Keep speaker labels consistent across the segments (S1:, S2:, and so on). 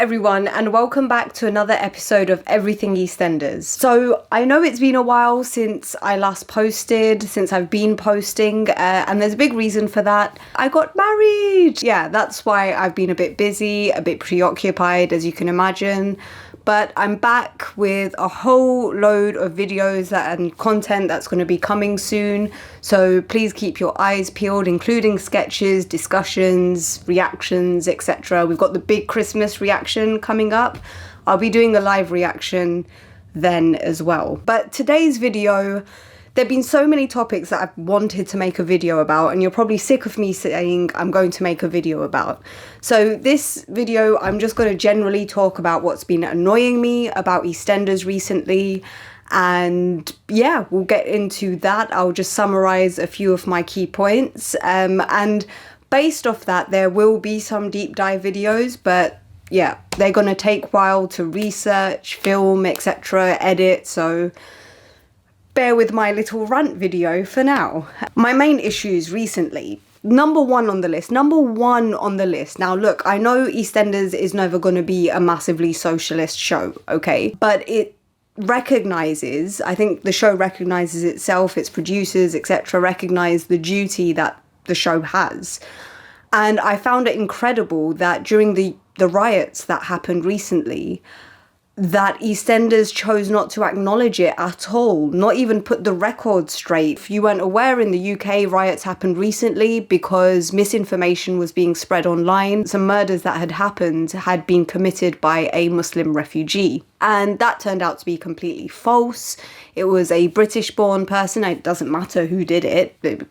S1: everyone, and welcome back to another episode of Everything EastEnders. So I know it's been a while since I last posted, since I've been posting, and there's a big reason for that. I got married! Yeah, that's why I've been a bit busy, a bit preoccupied, as you can imagine. But I'm back with a whole load of videos and content that's going to be coming soon. So please keep your eyes peeled, including sketches, discussions, reactions, etc. We've got the big Christmas reaction coming up. I'll be doing a live reaction then as well. But today's video, there have been so many topics that I've wanted to make a video about, and you're probably sick of me saying I'm going to make a video about. So this video, I'm just going to generally talk about what's been annoying me about EastEnders recently. And yeah, we'll get into that. I'll just summarize a few of my key points. And based off that, there will be some deep dive videos, but yeah, they're going to take a while to research, film, etc., edit. So bear with my little rant video for now. My main issues recently. Number one on the list. Now look, I know EastEnders is never going to be a massively socialist show, okay? But it recognises, I think the show recognises itself, its producers, etc., recognise the duty that the show has. And I found it incredible that during the riots that happened recently, that EastEnders chose not to acknowledge it at all, not even put the record straight. If you weren't aware, in the UK, riots happened recently because misinformation was being spread online. Some murders that had happened had been committed by a Muslim refugee. And that turned out to be completely false. It was a British-born person. It doesn't matter who did it. It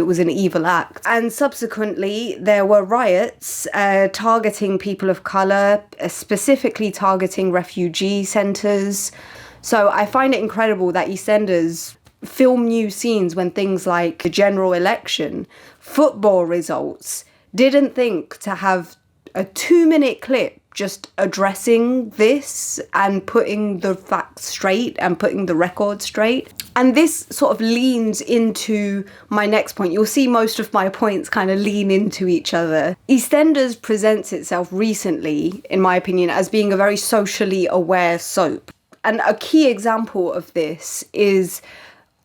S1: was an evil act. And subsequently, there were riots targeting people of colour, specifically targeting refugee centres. So I find it incredible that EastEnders film new scenes when things like the general election, football results, didn't think to have a 2-minute clip just addressing this and putting the facts straight and putting the record straight. And this sort of leans into my next point. You'll see most of my points kind of lean into each other. EastEnders presents itself recently, in my opinion, as being a very socially aware soap. And a key example of this is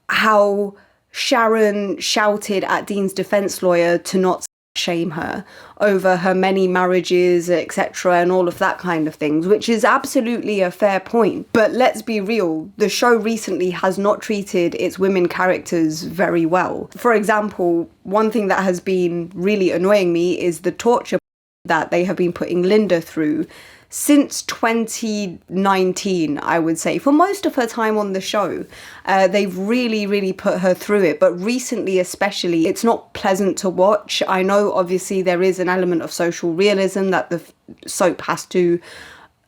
S1: how Sharon shouted at Dean's defence lawyer to not shame her over her many marriages, etc., and all of that kind of things, which is absolutely a fair point. But let's be real, the show recently has not treated its women characters very well. For example, one thing that has been really annoying me is the torture that they have been putting Linda through since 2019, I would say. For most of her time on the show, they've really put her through it. But recently especially, it's not pleasant to watch. I know obviously there is an element of social realism that the soap has to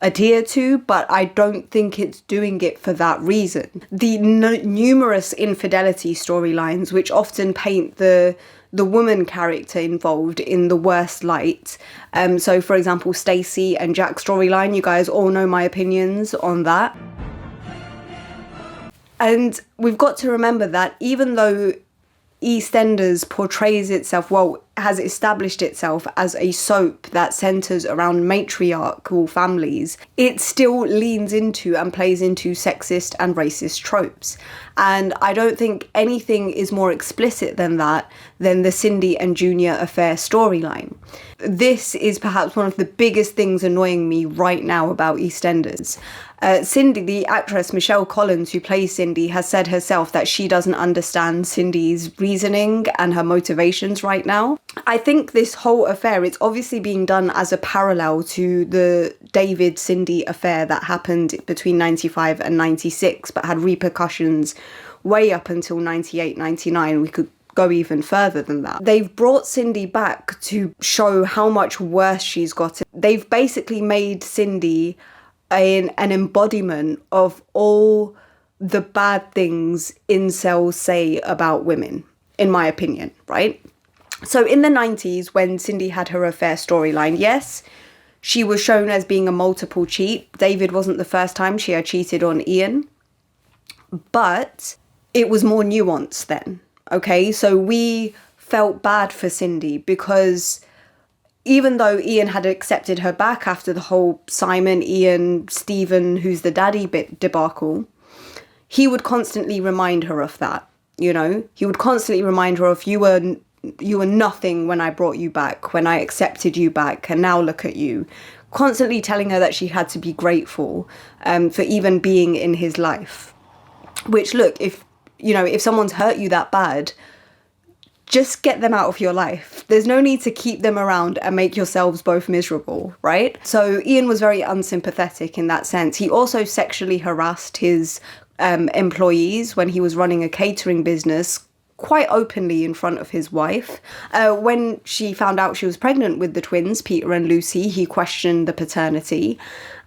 S1: adhere to, but I don't think it's doing it for that reason. The numerous infidelity storylines, which often paint the woman character involved in the worst light. So for example, Stacey and Jack's storyline, you guys all know my opinions on that. And we've got to remember that even though EastEnders portrays itself, has established itself as a soap that centres around matriarchal families, it still leans into and plays into sexist and racist tropes. And I don't think anything is more explicit than that, than the Cindy and Junior affair storyline. This is perhaps one of the biggest things annoying me right now about EastEnders. Cindy, the actress Michelle Collins, who plays Cindy, has said herself that she doesn't understand Cindy's reasoning and her motivations right now. I think this whole affair, it's obviously being done as a parallel to the David-Cindy affair that happened between 95 and 96, but had repercussions way up until 98, 99. We could go even further than that. They've brought Cindy back to show how much worse she's got. They've basically made Cindy an embodiment of all the bad things incels say about women, in my opinion, right? So in the 90s, when Cindy had her affair storyline, yes, she was shown as being a multiple cheat. David wasn't the first time she had cheated on Ian, but it was more nuanced then, okay? So we felt bad for Cindy because even though Ian had accepted her back after the whole Simon, Ian, Stephen, who's the daddy bit debacle, he would constantly remind her of that, you know? He would constantly remind her of, you were nothing when I brought you back, when I accepted you back, and now look at you. Constantly telling her that she had to be grateful for even being in his life. Which, look, if someone's hurt you that bad, just get them out of your life. There's no need to keep them around and make yourselves both miserable, right? So Ian was very unsympathetic in that sense. He also sexually harassed his employees when he was running a catering business, quite openly in front of his wife. When she found out she was pregnant with the twins, Peter and Lucy, he questioned the paternity.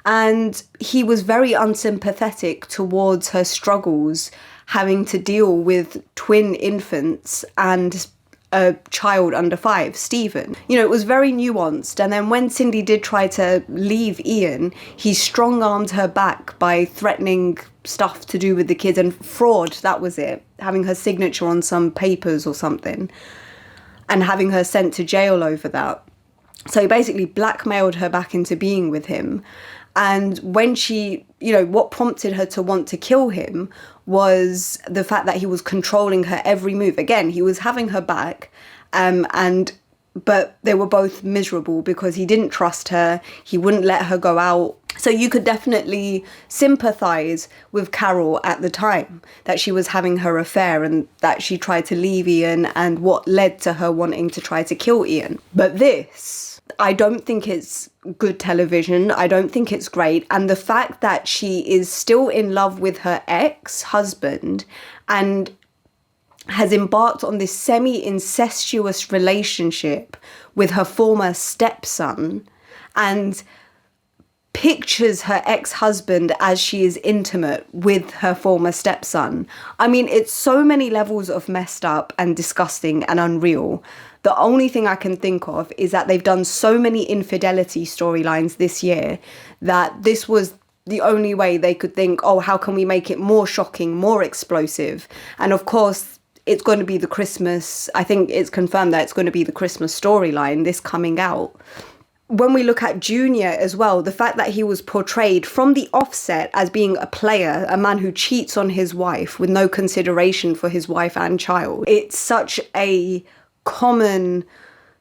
S1: And he was very unsympathetic towards her struggles having to deal with twin infants and a child under 5, Stephen. You know, it was very nuanced. And then when Cindy did try to leave Ian, he strong-armed her back by threatening stuff to do with the kids and fraud, that was it. Having her signature on some papers or something and having her sent to jail over that. So he basically blackmailed her back into being with him. And when she, what prompted her to want to kill him was the fact that he was controlling her every move. Again, he was having her back, but they were both miserable because he didn't trust her. He wouldn't let her go out. So you could definitely sympathise with Carol at the time that she was having her affair and that she tried to leave Ian and what led to her wanting to try to kill Ian. But this, I don't think it's good television. I don't think it's great. And the fact that she is still in love with her ex-husband and has embarked on this semi-incestuous relationship with her former stepson and pictures her ex-husband as she is intimate with her former stepson. I mean, it's so many levels of messed up and disgusting and unreal. The only thing I can think of is that they've done so many infidelity storylines this year that this was the only way they could think, oh, how can we make it more shocking, more explosive? And of course, it's going to be the Christmas, I think it's confirmed that it's going to be the Christmas storyline, this coming out. When we look at Junior as well, the fact that he was portrayed from the offset as being a player, a man who cheats on his wife with no consideration for his wife and child. It's such a common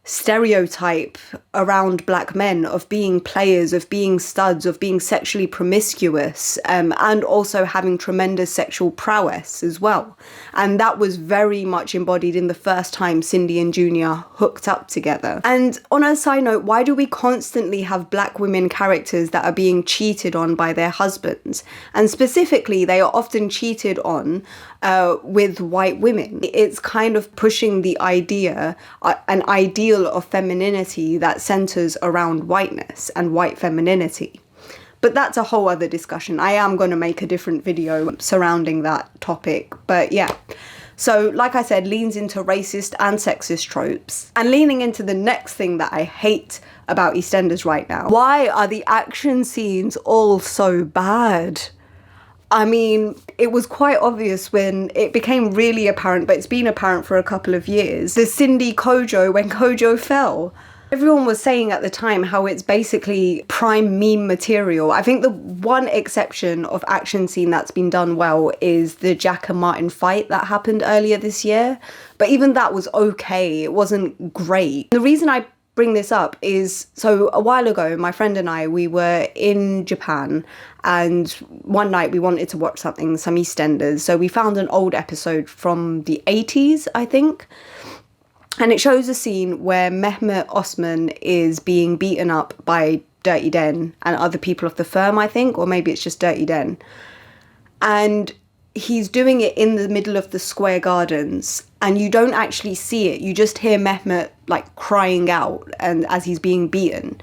S1: stereotype around black men of being players, of being studs, of being sexually promiscuous, and also having tremendous sexual prowess as well. And that was very much embodied in the first time Cindy and Junior hooked up together. And on a side note, why do we constantly have black women characters that are being cheated on by their husbands? And specifically, they are often cheated on with white women. It's kind of pushing the idea, an ideal of femininity that centers around whiteness and white femininity. But that's a whole other discussion. I am going to make a different video surrounding that topic. But yeah, so like I said, leans into racist and sexist tropes. And leaning into the next thing that I hate about EastEnders right now. Why are the action scenes all so bad? I mean, it was quite obvious when it became really apparent, but it's been apparent for a couple of years. The Cindy Kojo, when Kojo fell. Everyone was saying at the time how it's basically prime meme material. I think the one exception of action scene that's been done well is the Jack and Martin fight that happened earlier this year. But even that was okay. It wasn't great. The reason I bring this up is, so a while ago, my friend and I, we were in Japan, and one night we wanted to watch some EastEnders. So we found an old episode from the 80s, I think. And it shows a scene where Mehmet Osman is being beaten up by Dirty Den and other people of the firm, I think, or maybe it's just Dirty Den. And he's doing it in the middle of the square gardens, and you don't actually see it. You just hear Mehmet like crying out and as he's being beaten.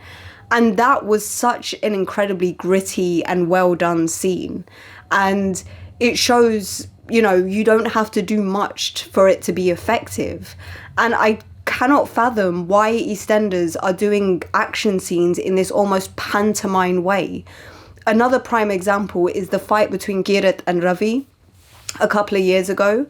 S1: And that was such an incredibly gritty and well done scene. And it shows, you don't have to do much for it to be effective. And I cannot fathom why EastEnders are doing action scenes in this almost pantomime way. Another prime example is the fight between Girit and Ravi a couple of years ago,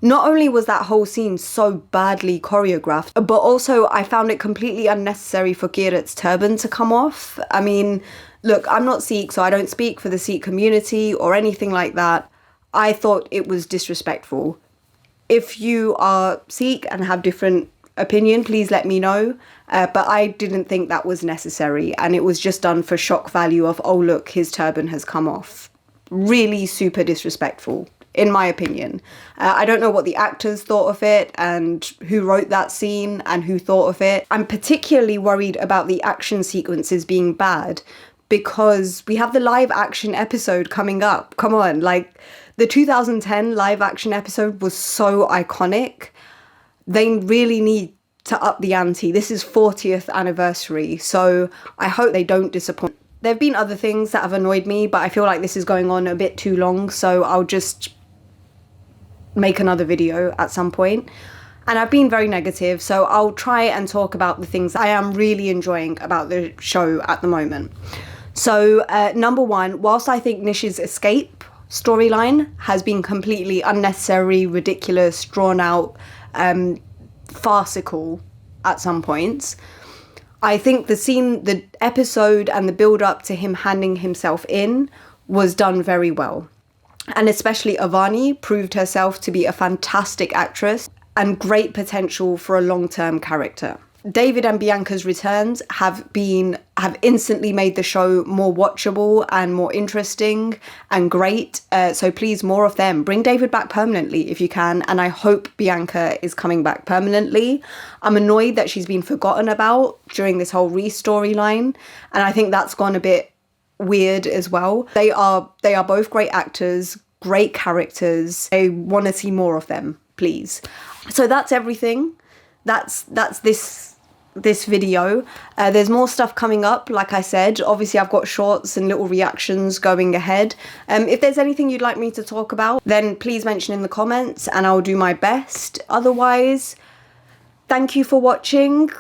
S1: Not only was that whole scene so badly choreographed, but also I found it completely unnecessary for Kirat's turban to come off. I mean, look, I'm not Sikh, so I don't speak for the Sikh community or anything like that. I thought it was disrespectful. If you are Sikh and have different opinion, please let me know. But I didn't think that was necessary, and it was just done for shock value of, oh look, his turban has come off. Really super disrespectful, in my opinion. I don't know what the actors thought of it and who wrote that scene and who thought of it. I'm particularly worried about the action sequences being bad because we have the live action episode coming up. Come on, like the 2010 live action episode was so iconic. They really need to up the ante. This is 40th anniversary, so I hope they don't disappoint. There have been other things that have annoyed me, but I feel like this is going on a bit too long, so I'll just make another video at some point. And I've been very negative, so I'll try and talk about the things I am really enjoying about the show at the moment. So number one, whilst I think Nish's escape storyline has been completely unnecessary, ridiculous, drawn out, farcical at some points, I think the scene, the episode and the build up to him handing himself in was done very well. And especially Avani proved herself to be a fantastic actress and great potential for a long-term character. David and Bianca's returns have instantly made the show more watchable and more interesting and great. So please, more of them. Bring David back permanently if you can. And I hope Bianca is coming back permanently. I'm annoyed that she's been forgotten about during this whole Reese storyline. And I think that's gone a bit weird as well. They are both great actors, great characters. I want to see more of them, please. So that's everything. That's this video. There's more stuff coming up, like I said. Obviously I've got shorts and little reactions going ahead. If there's anything you'd like me to talk about, then please mention in the comments and I'll do my best. Otherwise, thank you for watching,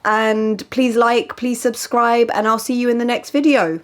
S1: and please like, please subscribe, and I'll see you in the next video.